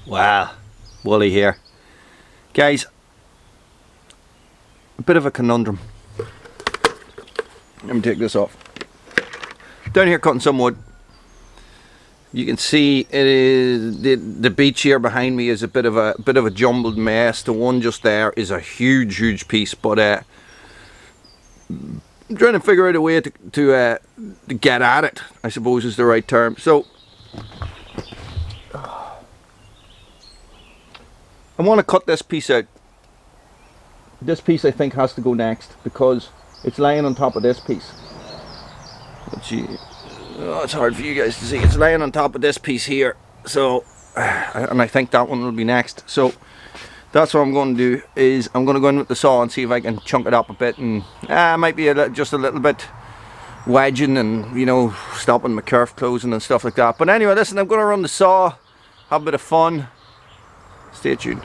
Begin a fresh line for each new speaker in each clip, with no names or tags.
Wow, Wooly here. Guys, a bit of a conundrum. Let me take this off. Down here cutting some wood. You can see it is the beech here behind me is a bit of a jumbled mess. The one just there is a huge piece, but I'm trying to figure out a way to get at it, I suppose is the right term. So I want to cut this piece out. This piece I think has to go next because it's lying on top of this piece. Oh, it's hard for you guys to see. It's lying on top of this piece here. So, and I think that one will be next. So that's what I'm going to do. Is I'm going to go in with the saw and see if I can chunk it up a bit, and might be just a little bit wedging and, you know, stopping my kerf closing and stuff like that. But anyway, listen, I'm going to run the saw, have a bit of fun. Stay tuned.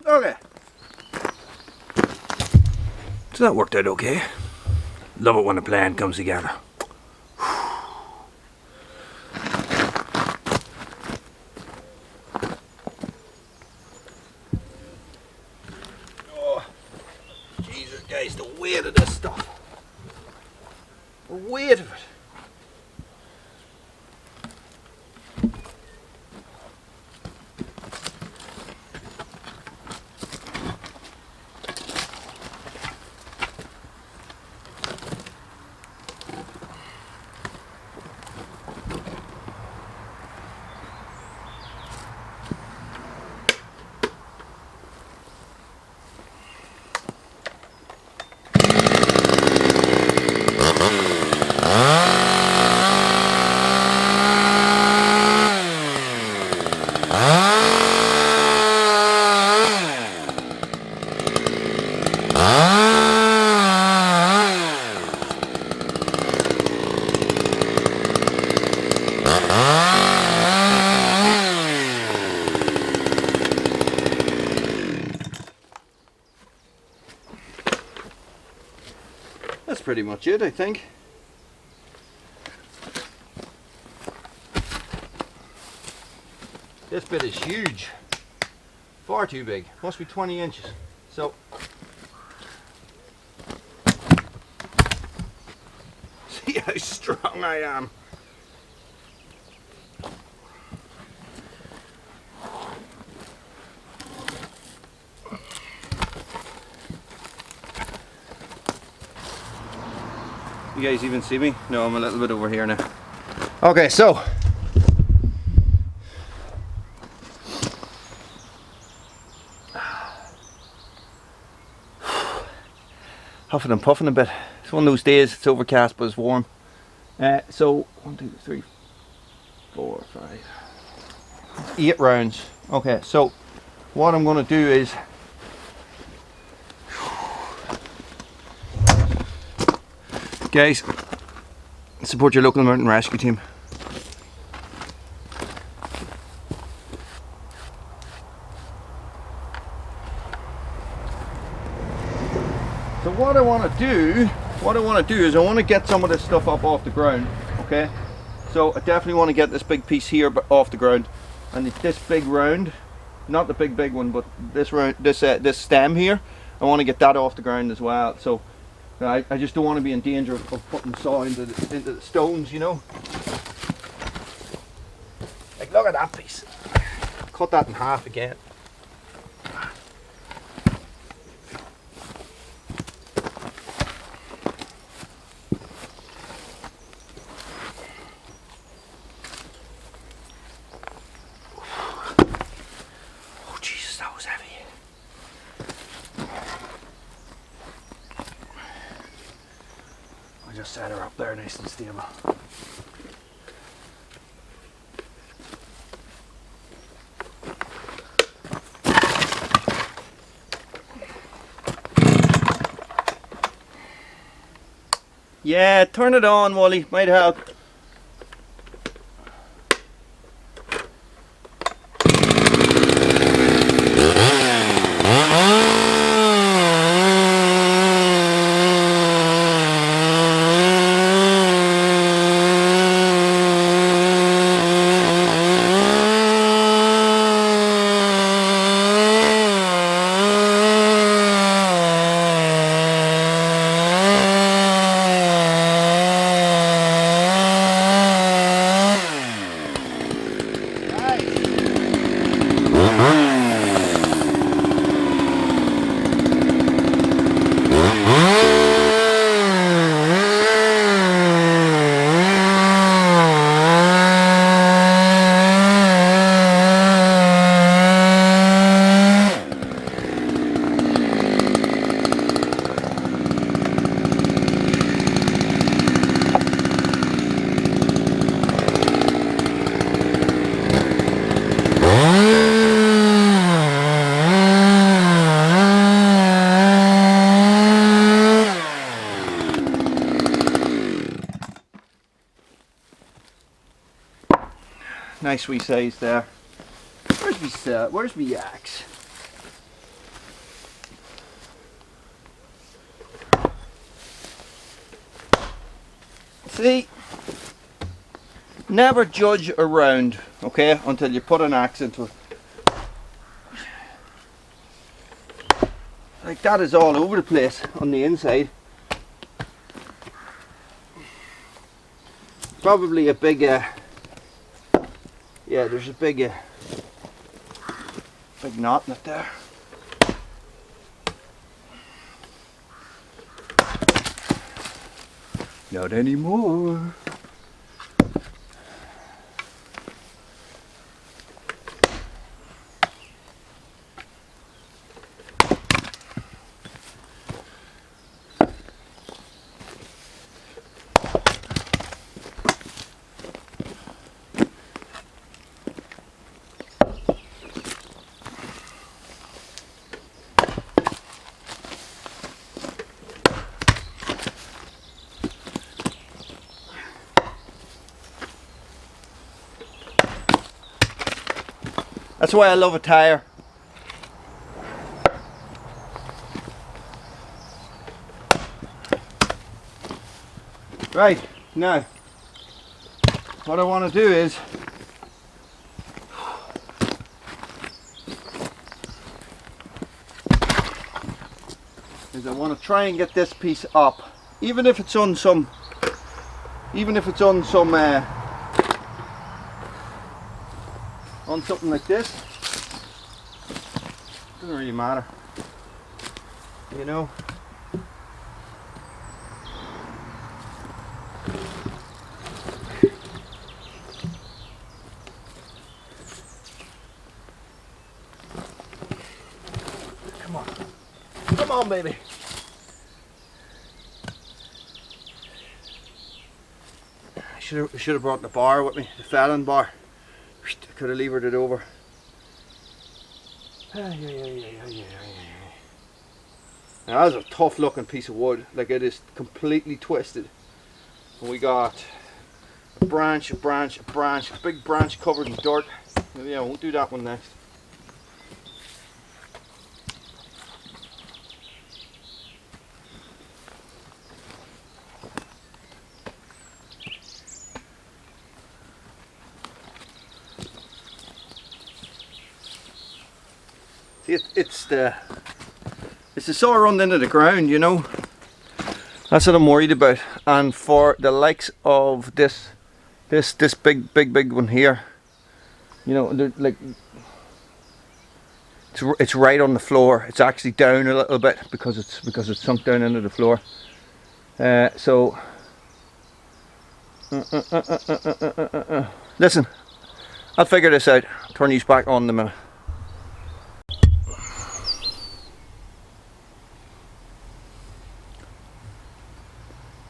Okay. So that worked out okay. Love it when a plan comes together. Oh, Jesus, guys, the weight of this stuff. The weight of it. pretty much it, I think. This bit is huge. Far too big. Must be 20 inches. So, see how strong I am. You guys even see me? No, I'm a little bit over here now. Okay, so huffing and puffing a bit. It's one of those days, it's overcast but it's warm. So 1, 2, 3, 4, 5, 8 rounds. Okay, so what I'm going to do is guys, support your local mountain rescue team. So what I want to do is I want to get some of this stuff up off the ground. Okay, so I definitely want to get this big piece here off the ground, and this big round, not the big one, but this round, this stem here, I want to get that off the ground as well. So I just don't want to be in danger of putting the saw into the stones, you know. Like, look at that piece. Cut that in half again. Oh Jesus, that was heavy. Just set her up there nice and stable. Yeah, turn it on, Wally, might help. Nice wee size there. Where's me axe? See, never judge a round, okay, until you put an axe into it. Like, that is all over the place on the inside. Probably a big yeah, there's a big knot in it there. Not anymore. That's why I love a tire. Right, now, what I want to do is I want to try and get this piece up, even if it's on some, on something like this. Doesn't really matter, you know. Come on, baby. I should have brought the bar with me, the felon bar. I could have levered it over. Now that's a tough looking piece of wood. Like, it is completely twisted. And we got a branch, a big branch covered in dirt. Yeah, I won't do that one next. See, it's the saw run into the ground, you know. That's what I'm worried about. And for the likes of this big one here, you know, like, it's right on the floor. It's actually down a little bit because it's sunk down into the floor. So listen, I'll figure this out. Turn these back on in a minute.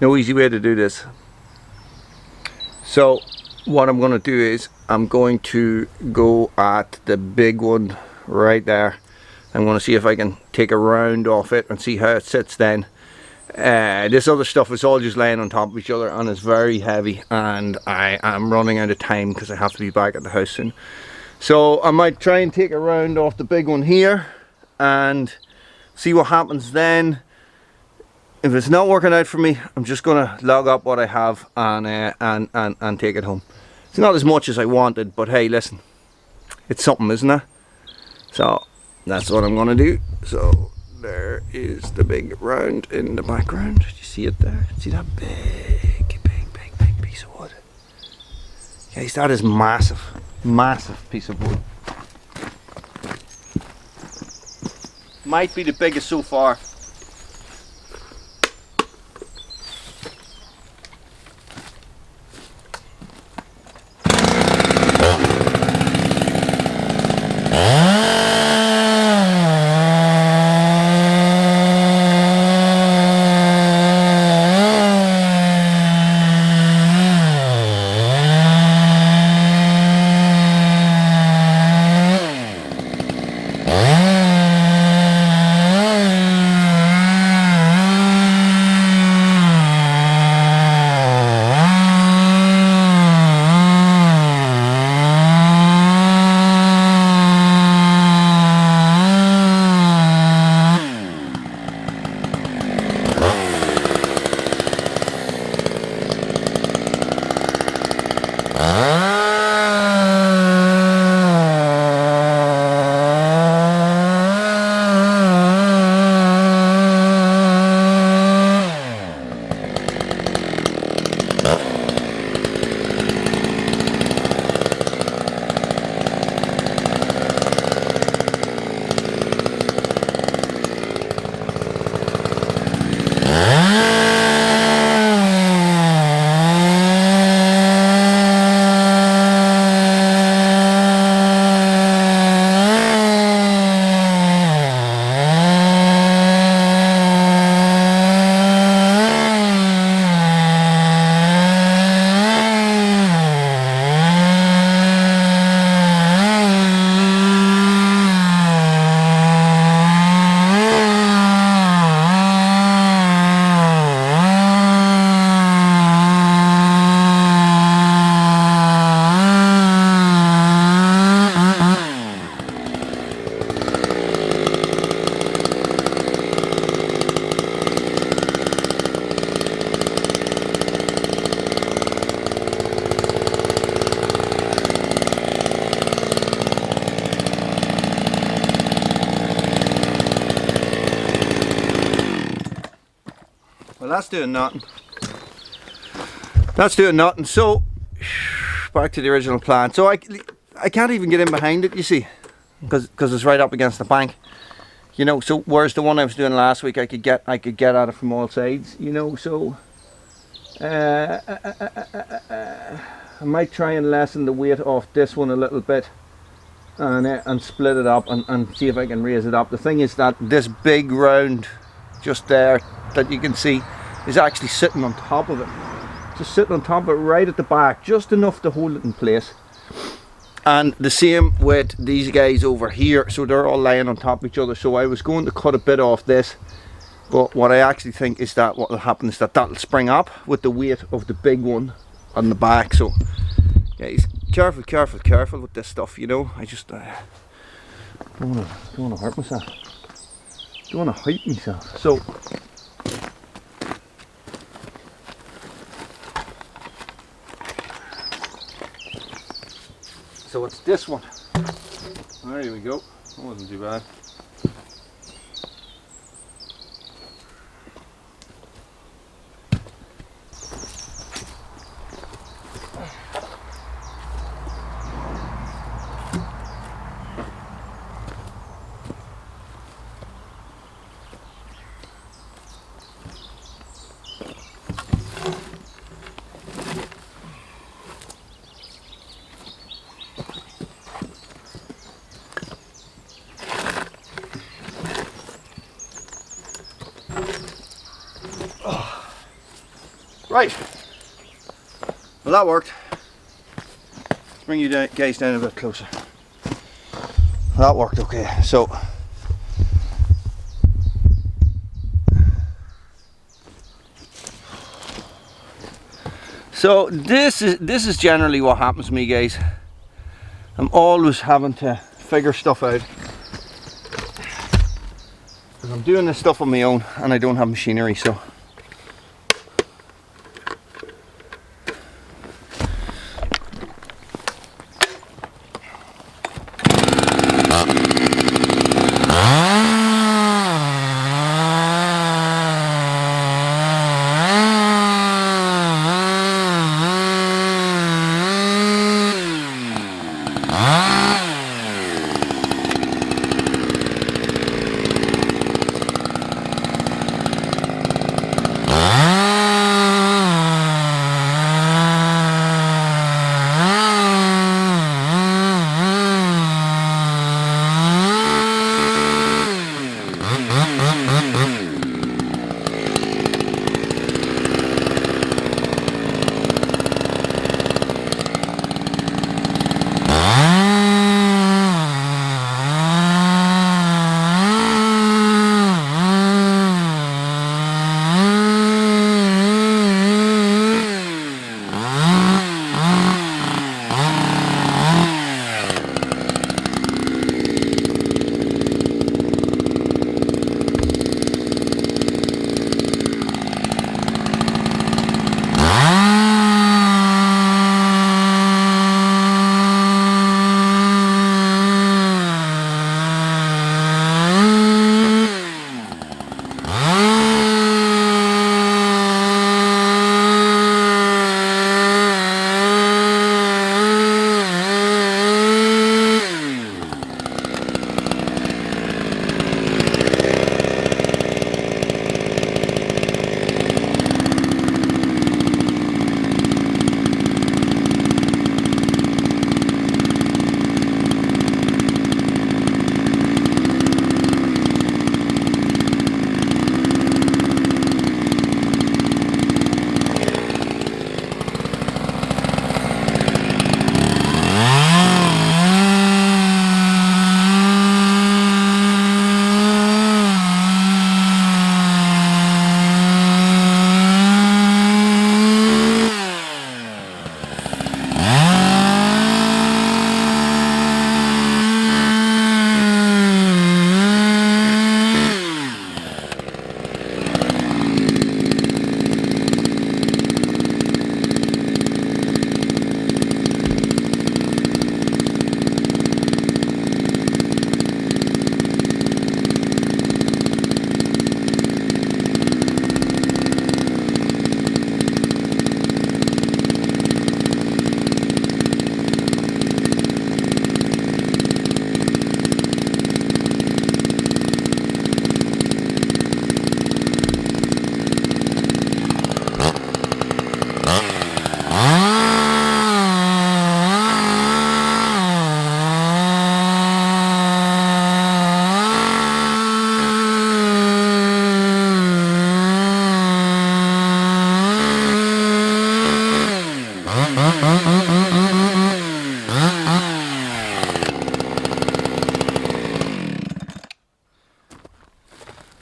No easy way to do this. So what I'm going to do is I'm going to go at the big one right there. I'm going to see if I can take a round off it and see how it sits then. This other stuff is all just laying on top of each other and it's very heavy, and I am running out of time because I have to be back at the house soon. So I might try and take a round off the big one here and see what happens then. If it's not working out for me, I'm just gonna log up what I have and take it home. It's not as much as I wanted, but hey, listen, it's something, isn't it? So that's what I'm gonna do. So there is the big round in the background. Do you see it there? See that big piece of wood? Guys, that is massive piece of wood. Might be the biggest so far. that's doing nothing. That's doing nothing. So back to the original plan. So I can't even get in behind it, you see, because it's right up against the bank, you know. So whereas the one I was doing last week, I could get at it from all sides, you know. So I might try and lessen the weight off this one a little bit, and split it up and see if I can raise it up. The thing is that this big round just there that you can see is actually sitting on top of it, just sitting on top of it right at the back, just enough to hold it in place. And the same with these guys over here, so they're all lying on top of each other. So I was going to cut a bit off this, but what I actually think is that what will happen is that that'll spring up with the weight of the big one on the back. So yeah, he's careful with this stuff, you know. I just don't want to hurt myself, don't want to hype myself. So it's this one. There we go. That wasn't too bad. Right, well that worked. Let's bring you guys down a bit closer. That worked okay. So this is generally what happens to me, guys. I'm always having to figure stuff out, because I'm doing this stuff on my own and I don't have machinery. So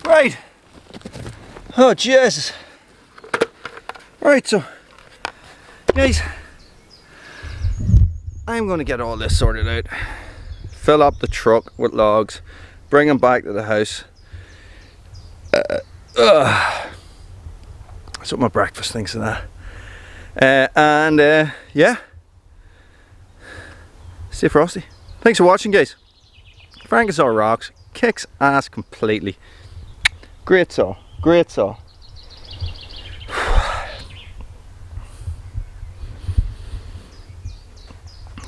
Right. Oh Jesus. Right, so guys, I'm going to get all this sorted out, fill up the truck with logs, bring them back to the house. That's what my breakfast thinks of that. Yeah, stay frosty. Thanks for watching, guys. Frankensaw rocks, kicks ass completely. Great saw, great saw.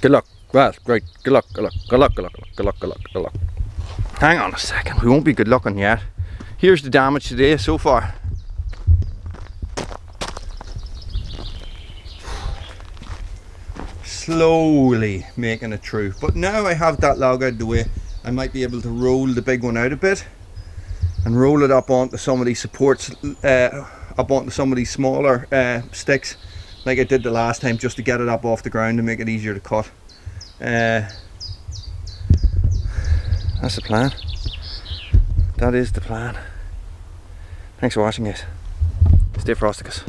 Good luck. Well, great. Good luck, good luck, good luck, good luck, good luck, good luck, good luck. Hang on a second, we won't be good looking yet. Here's the damage today so far. Slowly making it through. But now I have that log out of the way, I might be able to roll the big one out a bit and roll it up onto some of these supports, up onto some of these smaller sticks, like I did the last time, just to get it up off the ground and make it easier to cut. That's the plan. That is the plan. Thanks for watching, guys. Stay frosticus.